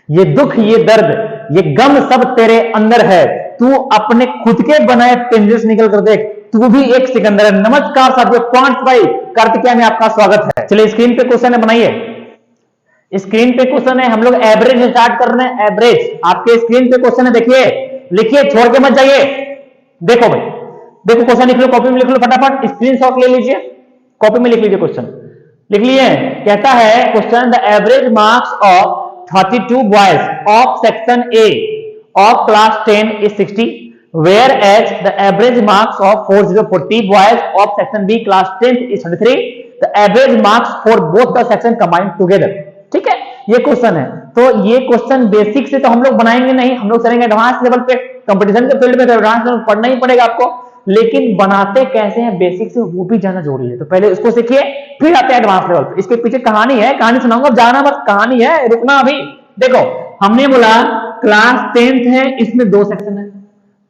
ये दुख, ये दर्द, ये गम सब तेरे अंदर है, तू अपने खुद के बनाए पिंजरे से निकल कर देख, तू भी एक सिकंदर है। नमस्कार साथियों, पॉइंट भाई कार्तिकेय में आपका स्वागत है। चलिए स्क्रीन पे क्वेश्चन है, बनाइए। स्क्रीन पे क्वेश्चन है, हम लोग एवरेज स्टार्ट कर रहे हैं। एवरेज आपके स्क्रीन पे क्वेश्चन है, देखिए, लिखिए, छोड़ के मत जाइए। देखो भाई, देखो क्वेश्चन लिख लो, कॉपी में लिख लो, फटाफट स्क्रीनशॉट ले लीजिए, कॉपी में लिख लीजिए। क्वेश्चन लिख लिए। कहता है question, the average marks of 32 boys of section A of class 10 is 60, whereas the average marks of 4040 boys of section B class 10 is 33. The average marks for both the section combined together. ठीक है, ये question है। तो ये question basic से तो हम लोग बनाएंगे नहीं, हम लोग चलेंगे एडवांस लेवल पे। कंपटीशन के फील्ड में तो एडवांस लेवल पढ़ना ही पड़ेगा आपको, लेकिन बनाते कैसे हैं बेसिक से वो भी जानना जरूरी है। तो पहले उसको सीखिए, फिर आते हैं एडवांस लेवल पे। इसके पीछे कहानी है, कहानी सुनाऊंगा, जाना मत, कहानी है, रुकना अभी। देखो, हमने बोला क्लास 10th है, इसमें दो सेक्शन है,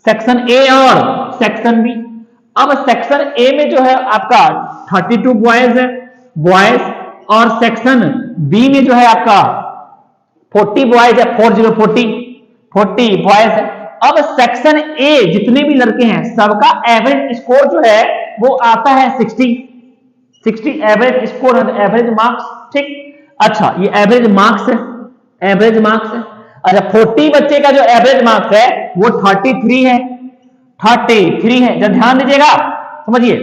सेक्शन ए और सेक्शन बी। अब सेक्शन ए में जो है आपका 32 बॉयज है, बॉयज, और सेक्शन बी में जो है आपका 40 बॉयज है, 40 बॉयज है। अब सेक्शन ए जितने भी लड़के हैं सबका एवरेज स्कोर जो है वो आता है 60 एवरेज स्कोर है, एवरेज मार्क्स। ठीक, अच्छा, ये एवरेज मार्क्स है, एवरेज मार्क्स है। अच्छा, 40 बच्चे का जो एवरेज मार्क्स है वो 33 है, 33 है। जब ध्यान दीजिएगा, समझिए,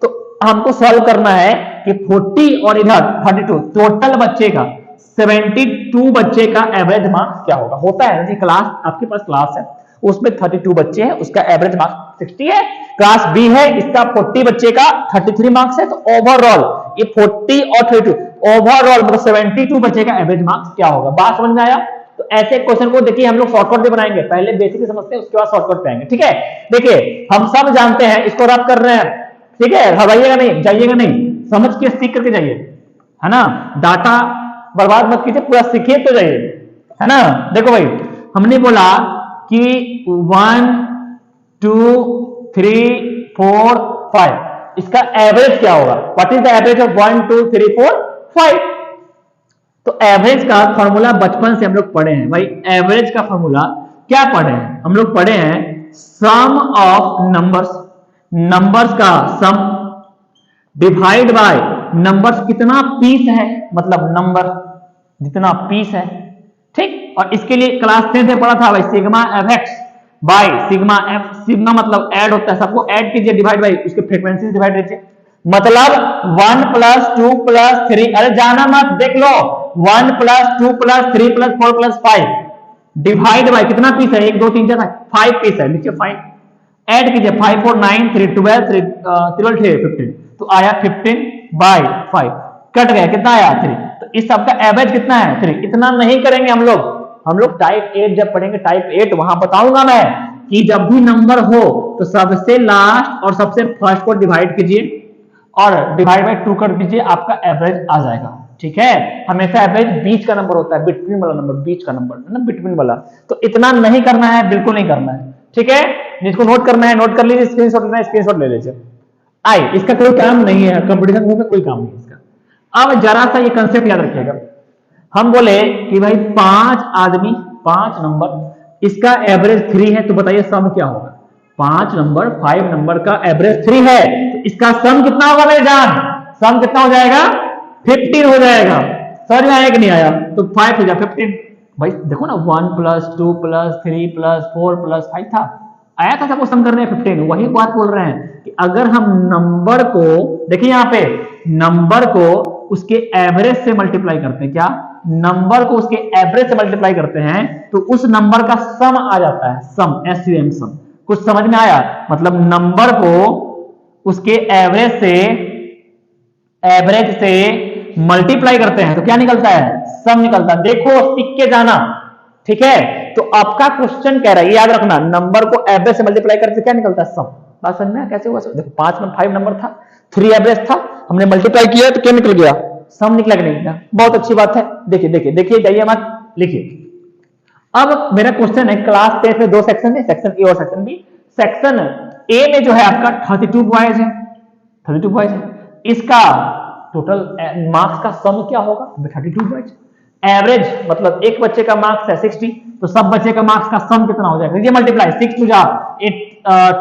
तो हमको सॉल्व करना है कि 40 और इधर 32, टोटल बच्चे का 72 बच्चे का एवरेज मार्क्स क्या होगा। होता है जी, क्लास आपके पास क्लास है, उसमें 32 बच्चे हैं, उसका एवरेज मार्क्स 60 है। क्लास बी है, इसका 40 बच्चे का 33 मार्क्स है। तो ओवरऑल ये 40 और 32, ओवरऑल मतलब 72 बच्चे का एवरेज मार्क्स क्या होगा। बात समझ में आया? तो ऐसे क्वेश्चन को देखिए हम लोग शॉर्टकट में बनाएंगे, पहले बेसिक समझते हैं, उसके बाद शॉर्टकट पे आएंगे। ठीक है, देखिए हम सब जानते हैं, इसको रब कर रहे हैं। ठीक है, घबराइएगा नहीं, जाइएगा नहीं, समझ के सीख करके जाइए, है ना। डाटा बर्बाद मत कीजिए, पूरा सीखिए तो जाइए, है ना। देखो भाई, हमने बोला कि 1 2 3 4 5, इसका एवरेज क्या होगा। What is the average of 1 2 3 4 5। तो एवरेज का फॉर्मूला बचपन से हम लोग पढ़े हैं भाई। एवरेज का फॉर्मूला क्या पढ़े हैं हम लोग? पढ़े हैं सम ऑफ नंबर्स, नंबर्स का सम डिवाइड बाय नंबर्स कितना पीस है, मतलब नंबर जितना पीस है। ठीक, और इसके लिए क्लास 10 से पढ़ा था भाई, sigma F x by sigma F. Sigma मतलब ऐड होता है, सबको ऐड कीजिए, डिवाइड बाय उसके फ्रीक्वेंसी डिवाइड कीजिए, मतलब 1 + 2 + 3, अरे जाना मत, देख लो, 1 + 2 + 3 + 4 + 5 डिवाइड बाय कितना पीस है, 1 2 3 4 5 पीस है, नीचे 5 ऐड कीजिए, 5 4 9 3 12 3 12 3 15, तो आया 15/5, कट गया, कितना आया 3। तो इस सबका एवरेज कितना है 3। इतना नहीं करेंगे हम लोग टाइप 8 जब पढ़ेंगे, टाइप 8 वहां बताऊंगा मैं कि जब भी नंबर हो तो सबसे लास्ट और सबसे फर्स्ट को डिवाइड कीजिए और डिवाइड बाय 2 कर दीजिए, आपका एवरेज आ जाएगा। ठीक है, हमेशा एवरेज बीच का नंबर होता है, बिटवीन वाला नंबर, बीच का नंबर है ना, बिटवीन वाला। तो इतना नहीं करना है, बिल्कुल नहीं करना है। ठीक है, जिसको नोट करना है नोट कर लीजिए, स्क्रीनशॉट लेना है स्क्रीनशॉट ले लीजिए। आई, इसका कोई काम नहीं है, कंपटीशन में कोई काम नहीं इसका। अब जरा सा ये कंसेप्ट याद रखिएगा, हम बोले कि भाई 5 आदमी 5 नंबर, इसका एवरेज 3 है, तो बताइए सम क्या होगा। 5 नंबर 5 नंबर का एवरेज 3 है, तो इसका सम कितना होगा मेरे जान? सम कितना हो जाएगा? 15 हो जाएगा। समझ में आया कि नहीं आया? तो 5 हो जाए 15। भाई देखो ना, 1 + 2 + 3 + 4 + 5 था, आया था, सबको सम करने 15। वही बात बोल रहे हैं कि अगर हम नंबर को, देखिए यहाँ पे नंबर को उसके एवरेज से मल्टीप्लाई करते हैं, क्या नंबर को उसके एवरेज से मल्टीप्लाई करते हैं तो उस नंबर का सम आ जाता है, सम, SUM सम। कुछ समझ में आया? मतलब नंबर को उसके एवरेज से मल्टीप्लाई करते हैं तो क्या निकलता है? सम निकलता है। देखो, सीख के जाना। ठीक है, तो आपका क्वेश्चन कह रहा है, याद रखना, नंबर को एवरेज से मल्टीप्लाई करते क्या निकलता है? सम। बात समझ में कैसे हुआ? देखो 5 नंबर था, 3 एवरेज था, हमने मल्टीप्लाई किया तो क्या निकल गया? सम निकला कि नहीं निकला? बहुत अच्छी बात है। देखिए देखिए देखिए, जाइए मत, लिखिए। अब मेरा क्वेश्चन है, क्लास 10 में 2 सेक्शन है, सेक्शन ए और सेक्शन बी। सेक्शन ए में जो है आपका 32 बॉयज है, 32 बॉयज है, इसका टोटल मार्क्स का सम क्या होगा? 32 बॉयज। एवरेज मतलब एक बच्चे का मार्क्स है 60, तो सब बच्चे का मार्क्स का सम कितना हो जाएगा, ये मल्टीप्लाई 6 टू जा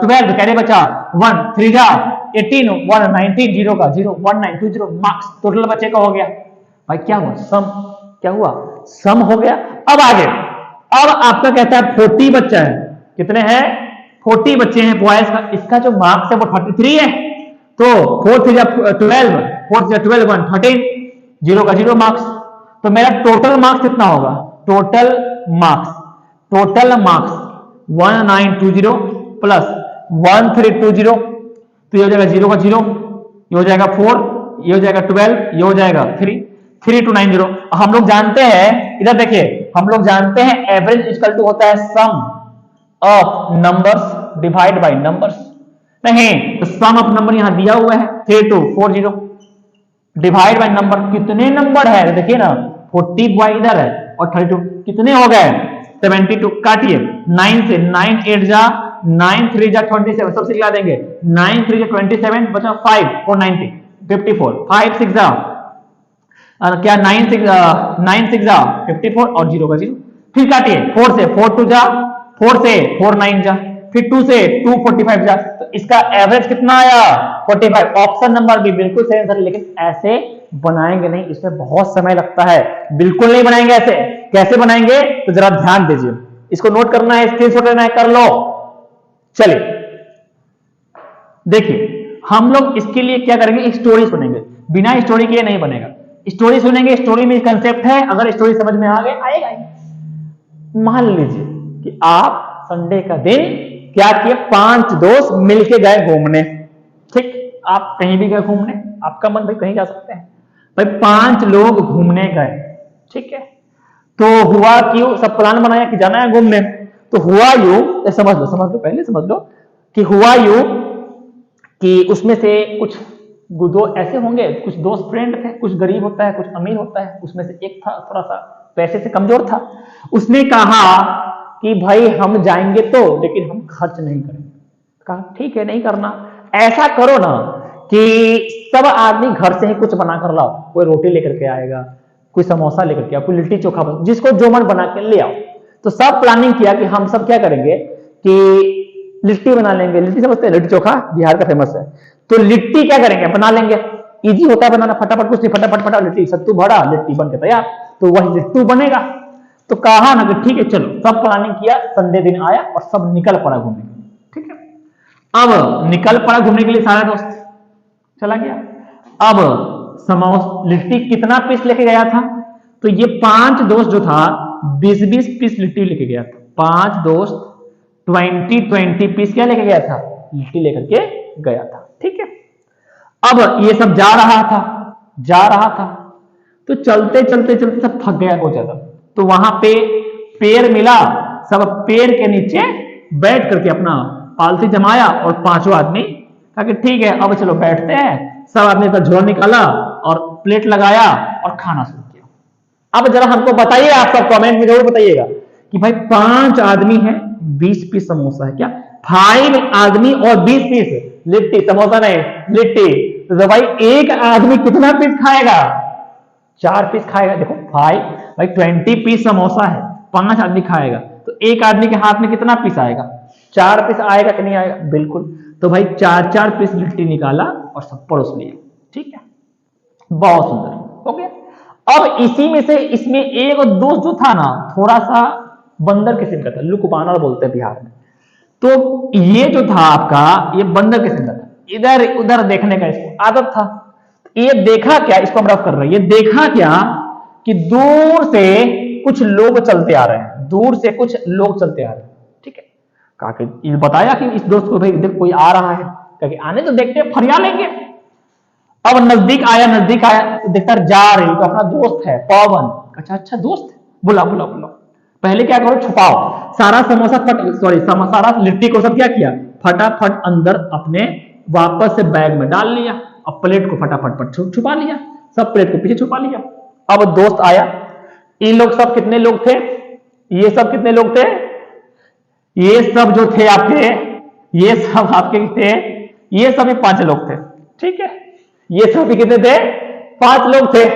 12, कहने बचा 1, 3 जा 18, 1 19, 0 का 0, 1920 मार्क्स टोटल बच्चे का हो गया। भाई क्या हुआ, सम क्या हुआ, सम हो गया। अब आगे, अब आपका कहता है 40 बच्चा है, कितने हैं 40 बच्चे हैं बॉयज का, इसका जो मार्क्स है वो 33 है, तो 4 3 12, 4 3 12 1 13, 0 का 0 मार्क्स, तो मेरा टोटल मार्क्स कितना होगा, टोटल मार्क्स 1920 प्लस 1320, तो ये हो जाएगा 0 का 0, ये हो जाएगा 4, ये हो जाएगा 12, ये हो जाएगा 3, 3290। हम लोग जानते हैं, इधर देखिए, हम लोग जानते हैं एवरेज इक्वल टू होता है sum of numbers divide by numbers, नहीं तो सम ऑफ नंबर यहां दिया हुआ है 3240 डिवाइड बाय नंबर, कितने नंबर है देखिए ना, 40 बॉय इधर है और 32 कितने हो गए 72, काटिए 9 से, 9 8 जा 9 3 जा 27, सबसे खिला देंगे, 9 3 जा 27 बचा 5 और 90 54, 5 6 जा क्या 9 6 जा 54 और 0 का 0, फिर काटिए 4 से, 4 2 जा 4 से 4 9 जा, फिर 2 से 2 45 जा, तो इसका एवरेज कितना आया 45। ऑप्शन नंबर बी बिल्कुल सही आंसर, लेकिन ऐसे बनाएंगे नहीं, इसमें बहुत समय लगता है, बिल्कुल नहीं बनाएंगे ऐसे। कैसे बनाएंगे तो जरा ध्यान दीजिए, इसको नोट करना है, स्क्रीनशॉट लेना है, कर लो। चलिए देखिए, हम लोग इसके लिए क्या करेंगे, स्टोरी सुनेंगे, बिना स्टोरी के नहीं बनेगा, स्टोरी सुनेंगे, स्टोरी में कंसेप्ट है, अगर स्टोरी समझ में आ गए आएगा। मान लीजिए कि आप संडे का दिन क्या किए, 5 दोस्त मिलके गए घूमने, ठीक, आप कहीं भी गए घूमने, आपका मन भाई कहीं जा सकते हैं, भाई 5 लोग घूमने गए, ठीक है, तो हुआ क्यों, सब प्लान बनाया कि जाना है घूमने, तो हुआ यूं, समझ लो पहले समझ लो कि हुआ यूं कि उसमें से कुछ दो ऐसे होंगे, कुछ दोस्त फ्रेंड थे, कुछ गरीब होता है, कुछ अमीर होता है, उसमें से एक था थोड़ा सा पैसे से कमजोर था, उसने कहा कि भाई हम जाएंगे तो, लेकिन हम खर्च नहीं करेंगे। कहा ठीक है नहीं करना, ऐसा करो ना कि सब आदमी घर से ही कुछ बना कर लाओ, कोई रोटी लेकर के आएगा, कोई समोसा लेकर के आओ, कोई लिट्टी चोखा, जिसको जो मन बना के ले आओ। तो सब प्लानिंग किया कि हम सब क्या करेंगे कि लिट्टी बना लेंगे, लिट्टी समझते हैं, लिट्टी चोखा बिहार का फेमस है, तो लिट्टी क्या करेंगे बना लेंगे, इजी होता है बनाना, फटाफट कुछ नहीं, फटाफट लिट्टी सत्तू भरा, लिट्टी बन के तैयार, तो वही लिट्टू बनेगा। तो कहा ना कि ठीक है चलो, सब प्लानिंग किया, संडे दिन आया और सब निकल पड़ा घूमने के लिए, ठीक है। अब निकल पड़ा घूमने के लिए सारा दोस्त चला गया। अब समोसा लिट्टी कितना पीस लेके गया था, तो ये 5 दोस्त जो था 20-20 पीस लिट्टी लेके गया था, 5 दोस्त 20-20 पीस क्या लेके गया था, लिट्टी लेकर के गया था, ठीक है। अब ये सब जा रहा था, तो चलते सब थक गया बहुत ज्यादा, तो वहां पे पेड़ मिला, सब पेड़ के नीचे बैठ करके अपना पालथी जमाया और 5 आदमी कहा कि ठीक है अब चलो बैठते हैं, सब आदमी का झोला निकाला और प्लेट लगाया और खाना शुरू किया। अब जरा हमको बताइए, आप सब कमेंट में जरूर बताइएगा कि भाई 5 आदमी है, 20 पीस समोसा है, क्या 5 आदमी और 20 पीस लिट्टी, समोसा नहीं लिट्टी, तो भाई एक आदमी कितना पीस खाएगा, 4 पीस खाएगा। देखो भाई 20 पीस समोसा है, 5 आदमी खाएगा, तो एक आदमी के हाथ में कितना पीस आएगा, 4 पीस आएगा कि नहीं आएगा, बिल्कुल। तो भाई 4 पीस लिट्टी निकाला और सब परोस लिया, ठीक है, बहुत सुंदर हो गया। अब इसी में से इसमें एक दोस्त जो था ना, थोड़ा सा बंदर किस्म का था, लुकबानर बोलते हैं बिहार में, तो ये जो था आपका, ये बंदर किस्म का था, इधर उधर देखने का इसको आदत था। ये देखा क्या, इसको हम रफ कर रहे हैं, ये देखा क्या कि दूर से कुछ लोग चलते आ रहे हैं, दूर से कुछ लोग चलते आ रहे हैं, ठीक है। कहा कि बताया कि इस दोस्त को भाई देख कोई आ रहा है, कहा कि आने तो देखते हैं, फरिया लेंगे। अब नजदीक आया, देखता जा रही, तो अपना दोस्त है पवन, अच्छा दोस्त, बुला पहले क्या करो, छुपाओ सारा समोसा सारा लिट्टी को सब क्या किया, फटाफट अंदर अपने वापस से बैग में डाल लिया, अब प्लेट को फटाफट छुपा लिया, सब प्लेट को पीछे छुपा लिया। अब दोस्त आया, ये लोग सब कितने लोग थे, ये सब कितने लोग थे, ये सब जो थे आपके, ये सब आपके थे, ये सभी 5 लोग थे, ठीक है, ये सभी कितने थे, 5 लोग थे,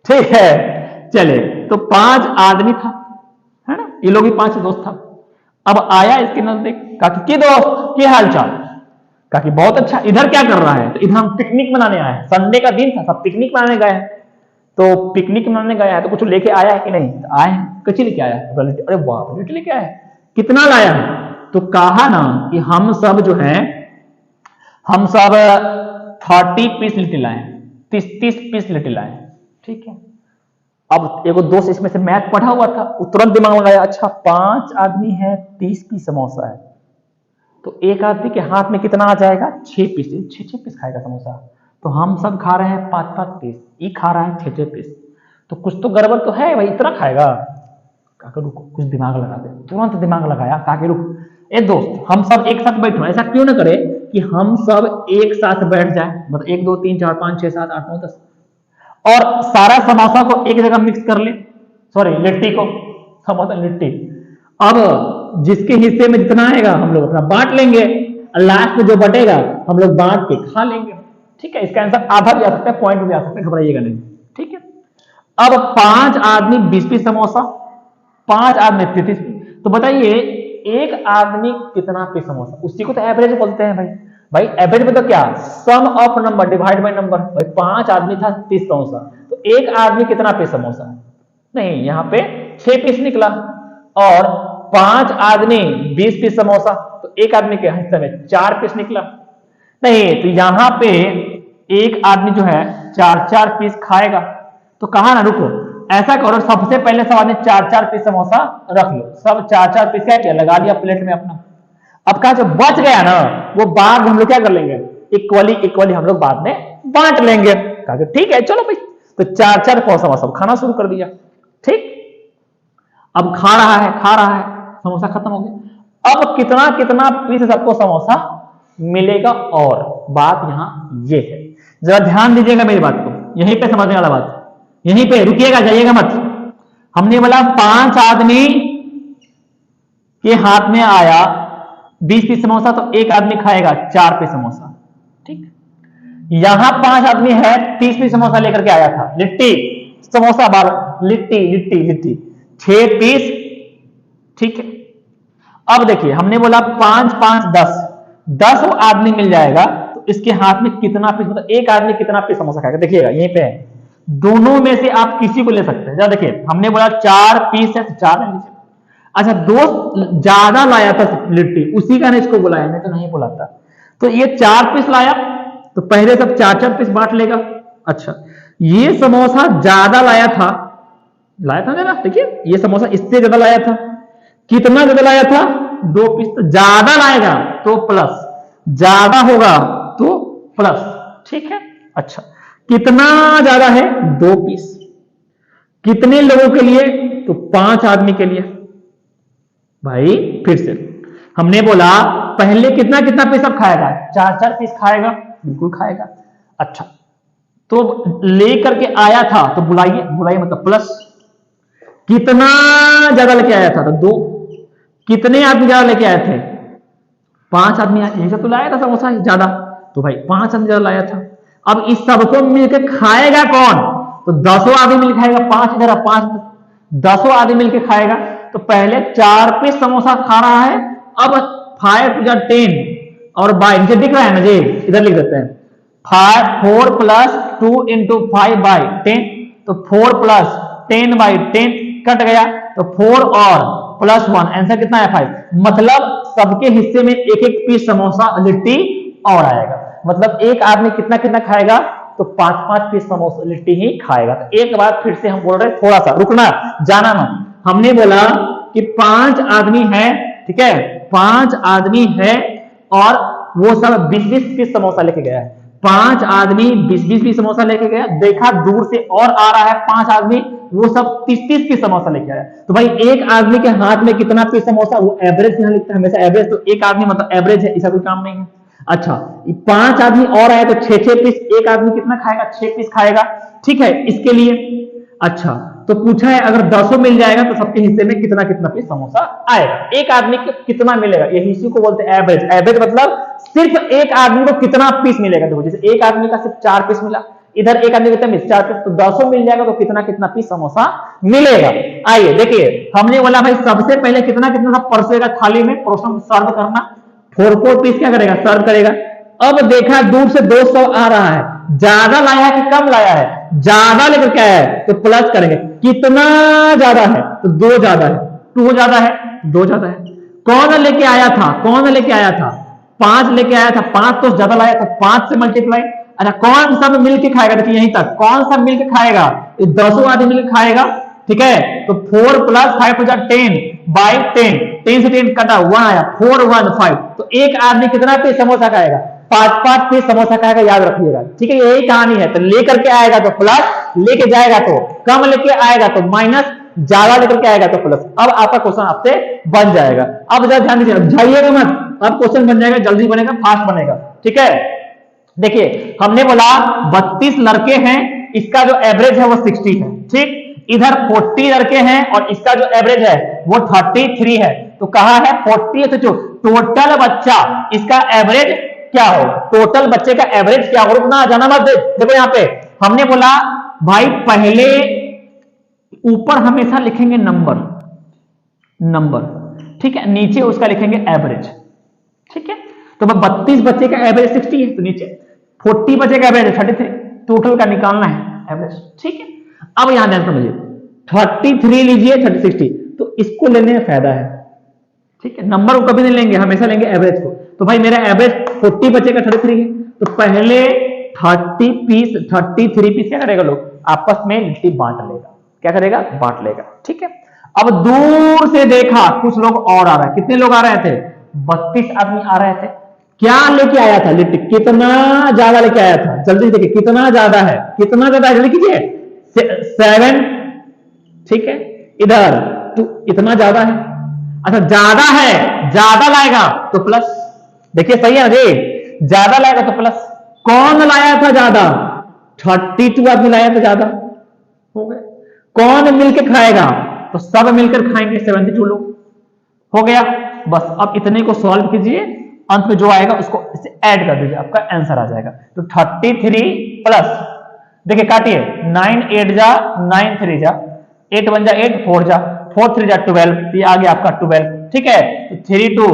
ठीक है। चले तो 5 आदमी था, है ना, ये लोग ही 5 दोस्त था। अब आया इसके नजदीक, कहा कि दोस्त क्या हाल चाल, कहा कि बहुत अच्छा, इधर क्या कर रहा है? तो इधर हम पिकनिक मनाने आए हैं, संडे का दिन था, सब पिकनिक मनाने गए हैं। तो पिकनिक मनाने गया है तो कुछ लेके आया है कि नहीं? तो आए हैं। कच्ची लेके आया है? अरे वाह, लिट्टी लेके आया है, कितना लाया है? तो कहा ना कि हम सब जो है, हम सब 30 पीस लिट्टी लाए, 30 पीस लिट्टी लाए, ठीक है। अब एगो दोस्त इसमें से मैथ पढ़ा हुआ था, तुरंत दिमाग लगाया, अच्छा 5 आदमी है, 30 पीस समोसा है, तो एक आदमी के हाथ में कितना आ जाएगा? 6 पीस, 6 पीस खाएगा समोसा। तो हम सब खा रहे हैं 5 पीस, ये खा रहा है 6 पीस, तो कुछ तो गड़बड़ तो है भाई, इतना खाएगा। काके रुको, कुछ दिमाग लगा दे। तुरंत दिमाग लगाया, काके रुक, ए दोस्त हम सब एक साथ बैठो, ऐसा क्यों ना करे कि हम सब एक साथ बैठ जाए, मतलब 1 2 3 4 5 6 7 8 9 10, और सारा समोसा को एक जगह मिक्स कर ले, सॉरी लिट्टी को, समोसा लिट्टी। अब जिसके हिस्से में जितना आएगा हम लोग अपना बांट लेंगे, और लास्ट में जो बटेगा हम लोग बांट के खा लेंगे, ठीक है। इसका आंसर आधा भी आ सकता है, पॉइंट भी आ सकता है, घबराइएगा नहीं, ठीक है। अब 5 आदमी 20 पीस समोसा, 5 आदमी 33 पीस, तो बताइए एक आदमी कितना पीस समोसा? उसी को तो एवरेज बोलते हैं भाई। भाई एवरेज मतलब क्या? Sum of number divide by number. भाई 5 आदमी था 30 समोसा, तो एक आदमी कितना पीस समोसा? नहीं, यहां पे 6 पीस निकला, और 5 आदमी 20 पीस समोसा, तो एक आदमी के हिस्से में 4 पीस निकला। नहीं, तो यहां पे एक आदमी जो है 4 पीस खाएगा। तो कहा ना रुको, ऐसा करो, सबसे पहले सब आदमी 4 पीस समोसा रख लो, सब 4 पीस क्या किया, लगा दिया प्लेट में अपना। अब कहा जो बच गया ना, वो बाद हम लोग क्या कर लेंगे, इक्वली हम लोग बाद में बांट लेंगे। कहा ठीक है चलो भाई, तो 4 समोसा खाना शुरू कर दिया, ठीक। अब खा रहा है, समोसा खत्म हो गया। अब कितना कितना पीस सबको समोसा मिलेगा, और बात यहां ये है, जरा ध्यान दीजिएगा मेरी बात को, यहीं पे समझने वाला बात, यहीं पे रुकिएगा, जाइएगा मत। हमने बोला 5 आदमी के हाथ में आया 20 पीस समोसा, तो एक आदमी खाएगा 4 पीस समोसा, ठीक। यहां 5 आदमी है, 30 पीस समोसा लेकर के आया था, लिट्टी समोसा बार लिट्टी लिट्टी लिट्टी 6 पीस, ठीक है। अब देखिए हमने बोला 5 5 10 आदमी मिल जाएगा, तो इसके हाथ में कितना पीस, मतलब एक आदमी कितना पीस समोसा खाएगा? देखिएगा यहीं पे है, दोनों में से आप किसी को ले सकते हैं। जरा देखिए हमने बोला 4 पीस है, तो 4 ले लीजिए। अच्छा, दोस्त ज्यादा लाया था लिट्टी, उसी का ने इसको बुलाया, नहीं तो नहीं बुलाता। तो ये 4 पीस लाया, तो पहले सब 4 पीस बांट लेगा। अच्छा, ये समोसा ज्यादा लाया था ना, देखिए ये समोसा इससे ज्यादा लाया था, कितना ज्यादा लाया था? 2 पीस, तो ज्यादा लाएगा तो प्लस, ज्यादा होगा तो प्लस, ठीक है। अच्छा, कितना ज्यादा है? 2 पीस, कितने लोगों के लिए? तो 5 आदमी के लिए। भाई फिर से हमने बोला पहले कितना कितना पीस अब खाएगा? 4 पीस खाएगा, बिल्कुल खाएगा। अच्छा, तो लेकर के आया था, तो बुलाइए मतलब प्लस, कितना ज्यादा लेके आया था? तो 2। कितने आदमी ज्यादा लेके आए थे? 5 आदमी, यही सब तो लाया था समोसा ज्यादा, तो भाई 5 आदमी ज्यादा लाया था। अब इस सबको मिलकर खाएगा कौन? तो 10 आदमी मिलकर खाएगा, 5 इधर 5, 10 आदमी मिलकर खाएगा। तो पहले 4 पीस समोसा खा रहा है, अब 5 या 10, और बाय नीचे दिख रहा है ना जी, इधर लिख देते हैं 4 प्लस 2 इंटू 5 बाई 10, तो 4 प्लस 10 बाई 10 कट गया, तो 4 और प्लस 1, आंसर कितना है? 5। मतलब सबके हिस्से में एक एक पीस समोसा लिट्टी और आएगा, मतलब एक आदमी कितना कितना खाएगा? तो 5 पीस समोसा लिट्टी ही खाएगा। तो एक बार फिर से हम बोल रहे, थोड़ा सा रुकना, जाना ना। हमने बोला कि 5 आदमी है, ठीक है, 5 आदमी है, और वो सब 20-20 पीस समोसा लेके गया है। 5 आदमी 20-20 पीस समोसा लेके गया, देखा दूर से और आ रहा है 5 आदमी, वो सब 30-30 पीस समोसा लेके आया। तो भाई एक आदमी के हाथ में कितना पीस समोसा? वो एवरेज यहां लिखता है हमेशा, एवरेज, तो एक आदमी मतलब एवरेज है, ऐसा कोई काम नहीं है। अच्छा, 5 आदमी और आए, तो 6 पीस, एक आदमी कितना खाएगा? 6 पीस खाएगा, ठीक है, इसके लिए। अच्छा, तो पूछा है अगर 10 मिल जाएगा तो सबके हिस्से में कितना कितना पीस समोसा आएगा, एक आदमी को कितना मिलेगा, यही इसी को बोलते हैं एवरेज। एवरेज मतलब सिर्फ एक आदमी को कितना पीस मिलेगा। देखो जैसे एक आदमी का सिर्फ 4 पीस मिला, इधर एक आदमी कितना पीस, 4 पीस, तो 200 मिल जाएगा, तो कितना कितना पीस समोसा मिलेगा। आइए देखिए, हमने बोला भाई सबसे पहले कितना कितना सा परसेगा थाली में, प्रश्न को सर्व करना, 4 पीस क्या करेगा, सर्व करेगा। अब देखा दूर से 200 आ रहा है, ज्यादा लाया है कि कम लाया है, ज्यादा लेकर के आया है, तो प्लस करेंगे, कितना ज्यादा है, तो 2 ज्यादा है, 2 ज्यादा है, 2 ज्यादा है। कौन लेके आया था, कौन लेके आया था, 5 लेके आया था, 5 तो ज्यादा लाया, तो 5 से मल्टीप्लाई। अच्छा कौन सा मिलके खाएगा, देखिए यहीं तक, कौन सा मिलके खाएगा, 200 आदमी मिलकर खाएगा, ठीक है, तो 4 + 5 हो जाए 10 बाई 10, 10 से 10 कटा 1 आया, 4 1 5, तो एक आदमी कितना पीस समोसा खाएगा, 5 पीस समोसा खाएगा, याद रखिएगा, ठीक है, यही कहानी है। तो लेकर के आएगा तो प्लस, लेके जाएगा तो कम, लेके आएगा तो माइनस, ज्यादा लेकर के आएगा तो प्लस। अब आपका क्वेश्चन आपसे बन जाएगा। अब जरा ध्यान दीजिए, जाइएगा मत, अब क्वेश्चन बन जाएगा, जल्दी बनेगा, फास्ट बनेगा, ठीक है। देखिए हमने बोला 32 लड़के हैं, इसका जो एवरेज है वो 60 है, ठीक, इधर 40 लड़के हैं और इसका जो एवरेज है वो 33 है, तो कहा है 40 तो जो टोटल बच्चा इसका एवरेज क्या हो, टोटल बच्चे का एवरेज क्या हो, रुकना जाना मत, देखो यहां पे हमने बोला भाई पहले ऊपर हमेशा लिखेंगे नंबर, ठीक है, नीचे उसका लिखेंगे एवरेज, ठीक है। तो 32 बच्चे का एवरेज 60 है, तो नीचे 40 बच्चे का एवरेज 33, टोटल का निकालना है एवरेज, ठीक है। अब यहां ध्यान समझिए, 33 लीजिए 60, तो इसको लेने में फायदा है, ठीक है, नंबर को कभी नहीं लेंगे, हमेशा लेंगे एवरेज को। तो भाई मेरा एवरेज 40 बच्चे का 33 है, तो पहले 33 पीस क्या करेगा, लोग आपस में लिट्टी बांट लेगा, क्या करेगा, बांट लेगा, ठीक है। अब दूर से देखा कुछ लोग और आ रहा है, कितने लोग आ रहे थे, 32 आदमी आ रहे थे, क्या लेके आया था, लिट्टी कितना ज्यादा लेके आया था, जल्दी देखिए कितना ज्यादा है, कितना ज्यादा है, जल्दी कीजिए, 7, ठीक है, इधर 2, इतना ज्यादा है, अच्छा ज्यादा है, ज्यादा लाएगा तो प्लस, देखिए सही है ना जी, ज्यादा लाएगा तो प्लस। कौन लाया था ज्यादा, 32 आदमी लाया था ज्यादा, हो गया। कौन मिलकर खाएगा, तो सब मिलकर खाएंगे, 72 लोग, हो गया बस। अब इतने को सॉल्व कीजिए, अंत में जो आएगा उसको इसे ऐड कर दीजिए, आपका आंसर आ जाएगा। तो 33 प्लस, देखिए काटिए, 9 8 जा 9 3 जा 8 1 जा 8 4 जा 4 3 जा 12, ये आ गया आपका 12, ठीक है। तो 3 2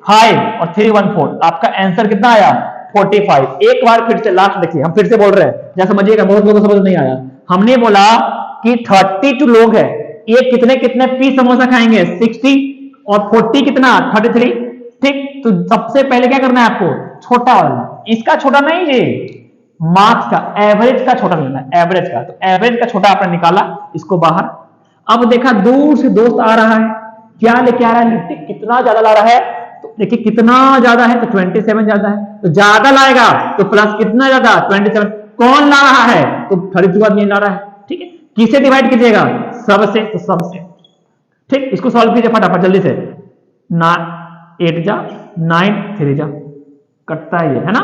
5 और 3 1 4, आपका आंसर कितना आया, 45। एक बार फिर से लास्ट देखिए, हम फिर से बोल रहे हैं, जैसे समझिएगा, बहुत लोगों को समझ नहीं आया। हमने बोला कि 32 लोग हैं, ये कितने कितने पीस समोसा खाएंगे, 60 और 40 कितना 33, ठीक। तो सबसे पहले क्या करना है आपको, छोटा वाला, इसका छोटा नहीं जी, मार्क्स का एवरेज का छोटा लेना है, एवरेज का। तो एवरेज का छोटा आपने निकाला, इसको बाहर। अब देखा दूर से दोस्त आ रहा है, क्या लेके आ रहा है, लिट्टी कितना ज्यादा ला रहा है, तो देखिए कितना ज्यादा है, तो 27 ज्यादा है, तो ज्यादा लाएगा तो प्लस कितना ज्यादा 27। कौन ला रहा है, तो 32 आदमी ला रहा है, ठीक है। किसे डिवाइड कीजिएगा, सबसे, तो सबसे, ठीक। इसको सॉल्व कीजिए फटाफट जल्दी से, 8 जा 9 3 जा, कटता है ना,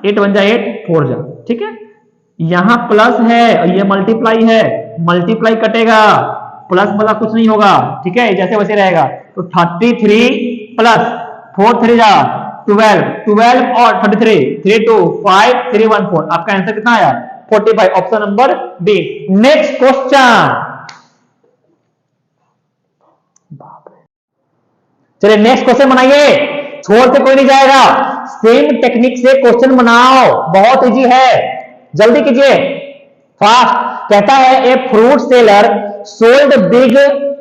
8 1 जा 8 4 जा, ठीक है। यहां प्लस है और ये मल्टीप्लाई है, मल्टीप्लाई कटेगा, प्लस वाला कुछ नहीं होगा, ठीक है, जैसे वैसे रहेगा। तो 33 प्लस 4 3 जा 12, 12 और 33, 3 2 5 3 1 4, आपका आंसर कितना आया, 45, option number B. Next question, चलिए नेक्स्ट क्वेश्चन बनाइए, छोड़ के कोई नहीं जाएगा, सेम टेक्निक से क्वेश्चन बनाओ, बहुत इजी है, जल्दी कीजिए, फास्ट। कहता है a fruit seller sold big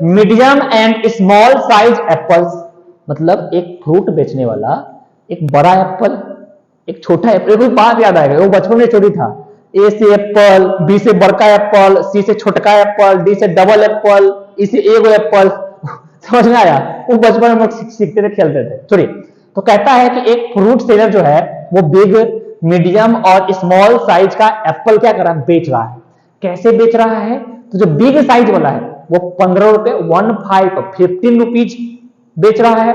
medium and small size apples, मतलब एक फ्रूट बेचने वाला एक बड़ा एप्पल, एक छोटा एप्पल, कोई बात याद आएगा, वो बचपन में चोरी था, ए से एप्पल, बी से बड़का एप्पल, सी से छोटका एप्पल, डी से डबल एप्पल, ई से एगो एप्पल, समझ में आया, वो बचपन में सीखते थे, खेलते थे, चलिए। तो कहता है कि एक फ्रूट सेलर जो है वो बिग मीडियम और स्मॉल साइज का एप्पल क्या कर रहा है, बेच रहा है। कैसे बेच रहा है, तो जो बिग साइज वाला है वो 15 रुपए 15 रुपीज बेच रहा है,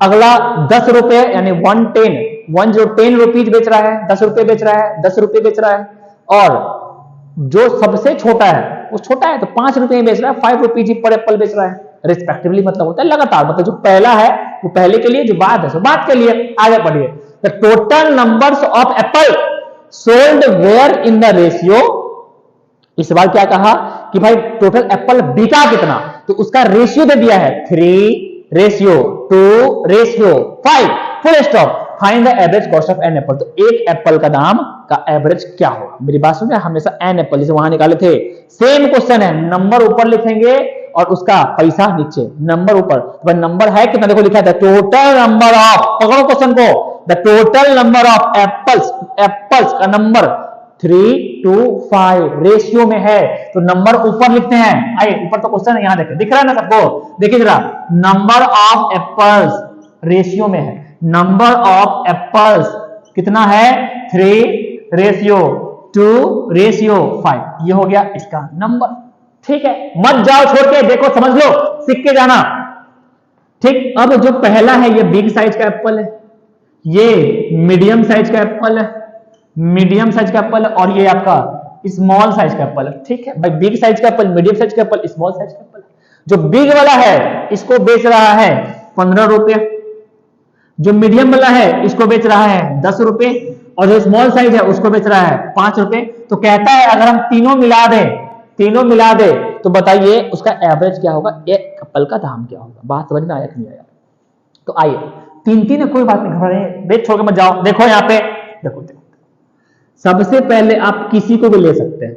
अगला 10 रुपए यानी 10 रुपीज बेच रहा है, 10 रुपए बेच रहा है, 10 रुपए बेच रहा है, और जो सबसे छोटा है वो छोटा है तो 5 रुपए में बेच रहा है, 5 रुपीज पर एप्पल बेच रहा है, रिस्पेक्टिवली मतलब होता है लगातार, मतलब जो पहला है वो पहले के लिए, जो बाद है सो बाद के लिए। आगे बढ़िए, the total numbers of apple sold were in the ratio. इस बार क्या कहा कि भाई टोटल एप्पल बिका कितना, तो उसका रेशियो दे दिया है 3:2:5 full stop. Find the average cost of an apple. तो एक एप्पल का दाम का एवरेज क्या होगा। मेरी बात सुनिए, हमेशा एन एप्पल जैसे वहां निकाले थे, सेम क्वेश्चन है, नंबर ऊपर लिखेंगे और उसका पैसा नीचे, नंबर ऊपर। तो नंबर है कितना, देखो लिखा था टोटल नंबर ऑफ, पकड़ो क्वेश्चन को, the total number of apples, apples का नंबर 3:5 रेशियो में है, तो नंबर ऊपर लिखते हैं। आइए ऊपर तो क्वेश्चन है, यहां देखें, दिख रहा है ना सबको, देखिए जरा, नंबर ऑफ एप्पल्स रेशियो में है, नंबर ऑफ एप्पल्स कितना है 3:2:5, ये हो गया इसका नंबर। ठीक है, मत जाओ छोड़ के, देखो समझ लो, सीख के जाना। ठीक, अब जो पहला है ये बिग साइज का एप्पल है, ये मीडियम साइज का एप्पल है, मीडियम साइज का एप्पल है, और ये आपका स्मॉल साइज का एप्पल है। ठीक है भाई, बिग साइज का एप्पल, मीडियम साइज का एप्पल, स्मॉल साइज का एप्पल। जो बिग वाला है इसको बेच रहा है 15 रुपए, जो मीडियम वाला है इसको बेच रहा है 10 रुपए, और जो स्मॉल साइज है उसको बेच रहा है 5 रुपए। तो कहता है अगर हम तीनों मिला दे तो बताइए उसका एवरेज क्या होगा, एक एप्पल का दाम क्या होगा। बात समझ में आया कि नहीं आया। तो आइए, तीन है, कोई बात नहीं, घबराइए, बेच छोड़ के मत जाओ। देखो यहाँ पे, देखो सबसे पहले आप किसी को भी ले सकते हैं,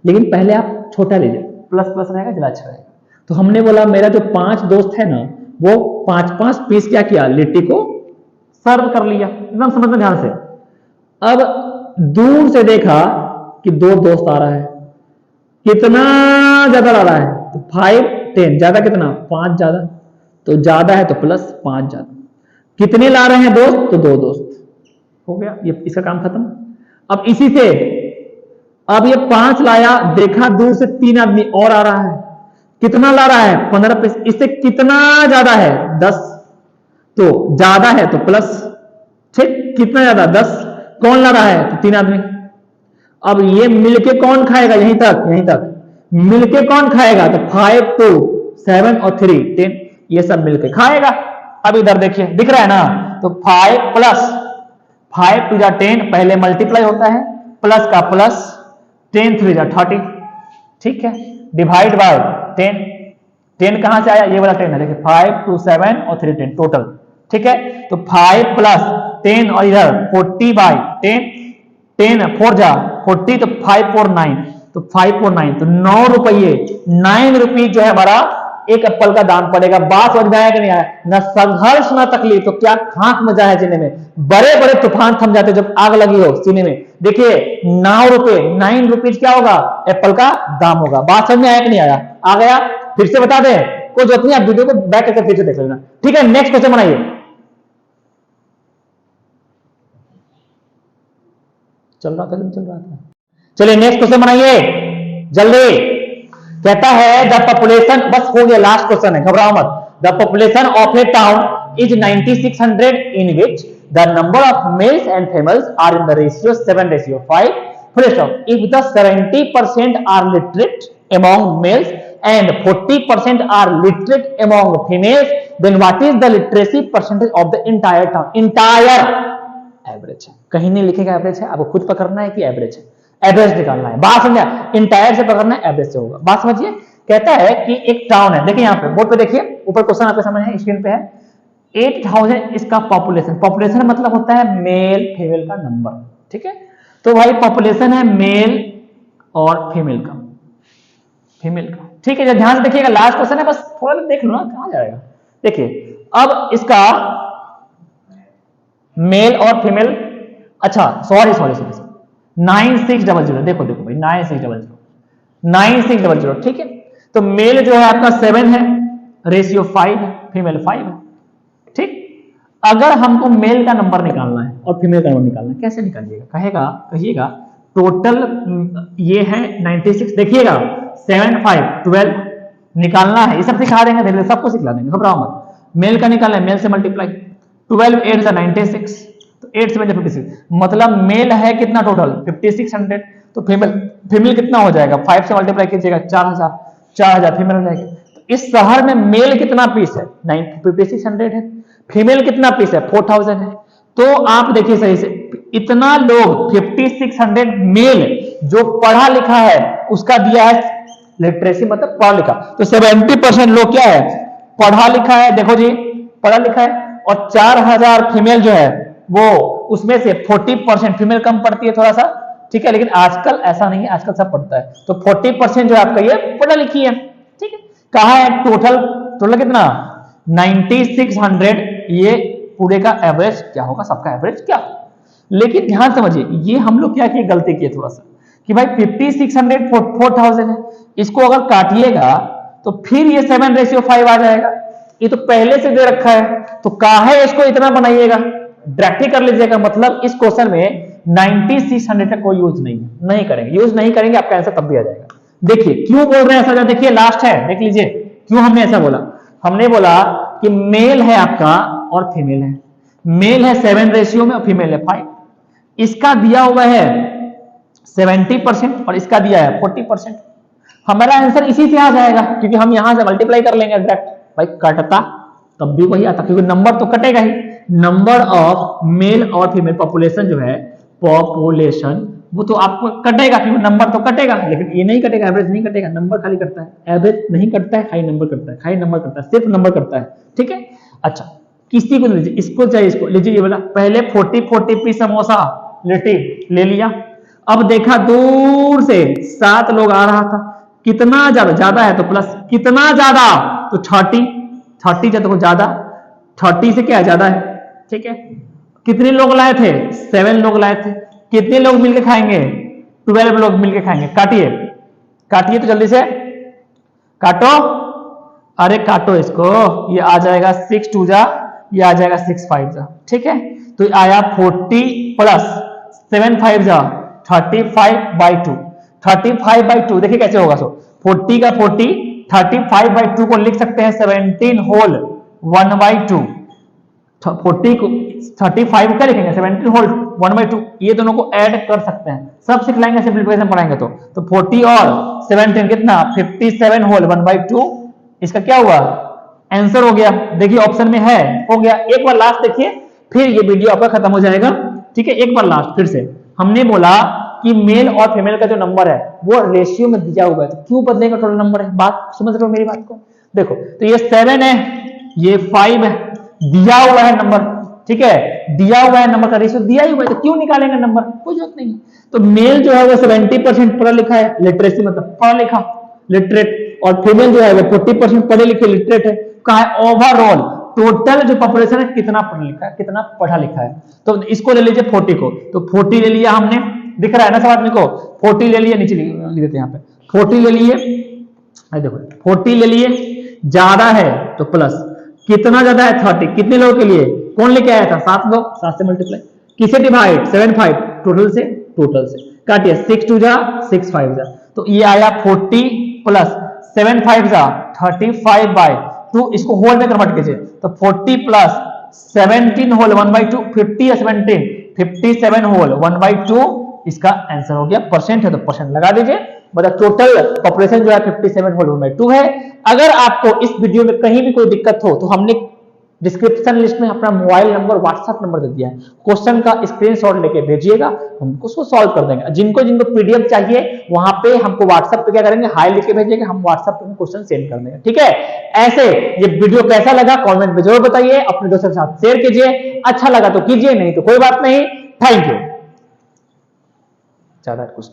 लेकिन पहले आप छोटा लीजिए, प्लस प्लस रहेगा ज्यादा अच्छा रहेगा। तो हमने बोला मेरा जो 5 दोस्त है ना, वो 5-5 पीस क्या किया, लिट्टी को सर्व कर लिया, एकदम समझ में ध्यान से। अब दूर से देखा कि 2 दोस्त आ रहा है, कितना ज्यादा ला रहा है, तो 5 10 ज्यादा, कितना 5 ज्यादा, तो ज्यादा है तो प्लस 5 ज्यादा, कितने ला रहे हैं दोस्त, तो 2 दोस्त, हो गया ये, इसका काम खत्म। अब इसी से, अब ये 5 लाया, देखा दूर से 3 आदमी और आ रहा है, कितना ला रहा है 15 पीस, इससे कितना ज्यादा है 10, तो ज्यादा है तो प्लस, ठीक, कितना ज्यादा 10, कौन ला रहा है तो 3 आदमी। अब ये मिलके कौन खाएगा, यहीं तक मिलके कौन खाएगा, तो 5 2 7 और 3 10, ये सब मिलके खाएगा। अब इधर देखिए, दिख रहा है ना, तो 5 प्लस 5 2 जा 10, पहले मल्टीप्लाई होता है, प्लस का प्लस, 10 3 जा 30, ठीक है, डिवाइड बाय 10, 10 कहां से आया, ये वाला 10 है, देखिए 5 2 7 और 3 10 टोटल, ठीक है। तो 5 प्लस 10 और इधर 40 बाय 10, 10 4 जा 40, तो 5 4 9, तो 5 4 9, तो 9 रुपये, 9 रुपीज जो है हमारा एक एप्पल का दाम पड़ेगा। बात समझ में आया कि नहीं आया, ना संघर्ष ना तकलीफ, तो क्या खाक मजा है जीने में। बड़े बड़े तूफान थम जाते जब आग लगी हो सीने में। देखिए 9 रुपए, 9 रुपीज क्या होगा, एप्पल का दाम होगा। बात समझ में आया कि नहीं आया, आ गया, फिर से बता दें, कोई जरूरत नहीं, आप वीडियो को बैक करके फिर से देख लेना, ठीक है। नेक्स्ट क्वेश्चन बनाइए, चल रहा था, चलिए नेक्स्ट क्वेश्चन बनाइए जल्दी। कहता है द पॉपुलेशन, बस हो गया, लास्ट क्वेश्चन है, घबराओ मत। The population of a town is 9600 in which the number of males and females are in the ratio 7:5 full stop. If the 70% are literate among males and 40% are literate among females, then what is the literacy percentage of the entire town? Entire average है, कहीं नहीं लिखेगा average है, आपको खुद पकड़ना है कि एवरेज है, एवरेज निकालना है। बात समझा, इंटायर से पकड़ना है, एवरेज से होगा। बात समझिए, कहता है कि एक टाउन है, देखिए यहाँ पे बोर्ड पे देखिए, ऊपर क्वेश्चन आपके सामने है, स्क्रीन पे है, 8000 इसका पॉपुलेशन, पॉपुलेशन मतलब होता है मेल फीमेल का नंबर, ठीक है। तो भाई पॉपुलेशन है मेल और फीमेल का, ठीक है। जब ध्यान से देखिएगा, लास्ट क्वेश्चन है, बस थोड़ा देख लो ना, कहां जाएगा। देखिए अब इसका मेल और फीमेल, अच्छा सॉरी 9600, देखो भाई 9600, ठीक है। तो मेल जो है आपका 7 है, रेशियो 5 है, फीमेल 5 है, ठीक। अगर हमको मेल का नंबर निकालना है और फीमेल का नंबर निकालना है, कैसे निकालिएगा, कहिएगा टोटल ये है 96, देखिएगा 7 5 12 निकालना है, ये सब सिखा देंगे, धीरे धीरे सबको सिखा देंगे, घबराओ मत। मेल का निकालना है, मेल से मल्टीप्लाई, 12 8 से 96, तो 8 7 56, मतलब मेल है कितना टोटल 5600, तो फीमेल कितना हो जाएगा, 5 से मल्टीप्लाई कीजिएगा 4000 फीमेल हो जाएगी। तो इस शहर में मेल कितना पीस है, 5600 है, फीमेल कितना पीस है 4000 है। तो आप देखिए सही से, इतना लोग 5600 मेल जो पढ़ा लिखा है उसका दिया है लिटरेसी, मतलब पढ़ा लिखा। तो 70% लोग क्या है, पढ़ा लिखा है। देखो जी, पढ़ा लिखा है। और 4000 फीमेल जो है वो, उसमें से 40% फीमेल कम पढ़ती है थोड़ा सा, ठीक है। लेकिन आजकल ऐसा नहीं है, आजकल सब पढ़ता है। तो 40% जो आपका ये पढ़ा लिखी है, ठीक है। कहा है टोटल, टोटल कितना 9600, ये पूरे का एवरेज क्या होगा, सबका एवरेज क्या। लेकिन ध्यान समझिए, ये हम लोग क्या किए, गलती किए थोड़ा सा कि भाई 5600 4000 है, इसको अगर काटिएगा तो फिर ये 7:5 आ जाएगा। ये तो पहले से दे रखा है, तो काहे इसको इतना बनाइएगा, डायरेक्ट कर लीजिएगा। मतलब इस क्वेश्चन में 9600 का कोई यूज नहीं करेंगे, यूज नहीं करेंगे, आपका आंसर तब भी आ जाएगा। देखिए क्यों बोल रहे हैं ऐसा, देखिए लास्ट है, देख लीजिए क्यों हमने ऐसा बोला। हमने बोला कि मेल है आपका और फीमेल है, मेल है 7 रेशियो में और फीमेल है 5। इसका दिया हुआ है 70% और इसका दिया है 40%। हमारा आंसर इसी से आ जाएगा, क्योंकि हम यहां से मल्टीप्लाई कर लेंगे डायरेक्ट। भाई कटता तब भी वही आता, क्योंकि नंबर तो कटेगा ही। नंबर ऑफ मेल और फीमेल पॉपुलेशन जो है, पॉपुलेशन वो तो आपको कटेगा, क्योंकि नंबर तो कटेगा, लेकिन ये नहीं कटेगा, एवरेज नहीं कटेगा, नंबर खाली कटता है। एवरेज नहीं कटता है, हाई नंबर कटता है, हाई नंबर कटता है, सिर्फ नंबर कटता है, ठीक है। अच्छा, किसी को लीजिए, इसको चाहिए, इसको लीजिए। ये बोला पहले 40 पीस समोसा लिट्टी ले लिया। अब देखा दूर से 7 लोग आ रहा था, कितना ज्यादा है तो प्लस, कितना ज्यादा तो 30 देखो ज्यादा, 30 से क्या ज्यादा है, ठीक है। कितने लोग लाए थे, 7 लोग लाए थे। कितने लोग मिलके खाएंगे, 12 लोग मिलके खाएंगे। काटिए काटिए तो जल्दी से काटो, अरे काटो इसको, ये आ जाएगा 6 2 जा, ये आ जाएगा 6 5 जा, ठीक है। तो आया 40 प्लस 7 5 जा 35/2, 35/2 देखिए कैसे होगा। सो 40 का 40, 35/2 को लिख सकते हैं 17 होल 1/2। 40 को 35 क्या लिखेंगे, 17 होल 1/2। ये दोनों को ऐड कर सकते हैं, सब सिखलाएंगे सिंपलीफिकेशन पढ़ाएंगे तो 40 और 17 कितना 57 होल 1/2। इसका क्या हुआ, आंसर हो गया। देखिए ऑप्शन में है, हो गया। एक बार लास्ट देखिए, फिर ये वीडियो आपका खत्म हो जाएगा, ठीक है। एक बार लास्ट फिर से, हमने बोला कि मेल और फीमेल का जो नंबर है वो रेशियो में दिया हुआ है, तो क्यों बदलेगा टोटल नंबर है। बात समझ रहे हो मेरी बात को। देखो तो ये 7 है, ये 5 है, दिया हुआ है नंबर, ठीक है, दिया हुआ है नंबर का रेशियो दिया ही हुआ है, तो क्यों निकालेंगे नंबर, कोई जरूरत नहीं है। तो मेल जो है वो 70% पढ़ा लिखा है, लिटरेसी मतलब पढ़ा लिखा, लिटरेट। और फीमेल जो है वो 40% पढ़े लिखे, लिटरेट है। कहा है ओवरऑल टोटल जो पॉपुलेशन है कितना पढ़ा लिखा है, कितना पढ़ा लिखा है। तो इसको ले लीजिए 40 को, तो 40 ले लिया हमने, दिख रहा है ना सब आदमी को, 40 ले लिए, नीचे लिख देते हैं यहाँ पे 40 ले लिए। देखो 40 ले लिए, ज्यादा है तो प्लस, कितना ज्यादा है 30, कितने लोगों के लिए, कौन लेके आया था 7 लोग, 7 से मल्टीप्लाई, किसे डिवाइड 7 5 टोटल से, टोटल से काटिए 6 2 जा 6 5 जा, तो ये आया 40 प्लस 7 5 जा 35/2। इसको होल में कन्वर्ट कीजिए तो 40 प्लस 17 होल 1/2, 50 या 17 57 होल 1/2। इसका आंसर हो गया, परसेंट है तो परसेंट लगा दीजिए, मतलब टोटल पॉपुलेशन जो है 57 होल 1/2 है। अगर आपको इस वीडियो में कहीं भी कोई दिक्कत हो तो हमने डिस्क्रिप्शन लिस्ट में अपना मोबाइल नंबर व्हाट्सएप नंबर दे दिया है, क्वेश्चन का स्क्रीनशॉट लेके भेजिएगा, हम उसको सॉल्व कर देंगे। जिनको जिनको पीडीएफ चाहिए वहां पे हमको व्हाट्सएप पे क्या करेंगे, हाई लिख के भेजिएगा, हम व्हाट्सएप पे क्वेश्चन सेंड कर देंगे, ठीक है। ऐसे ये वीडियो कैसा लगा कमेंट में जरूर बताइए, अपने दोस्तों के साथ शेयर कीजिए, अच्छा लगा तो कीजिए, नहीं तो कोई बात नहीं। Thank you. ज्यादा कुछ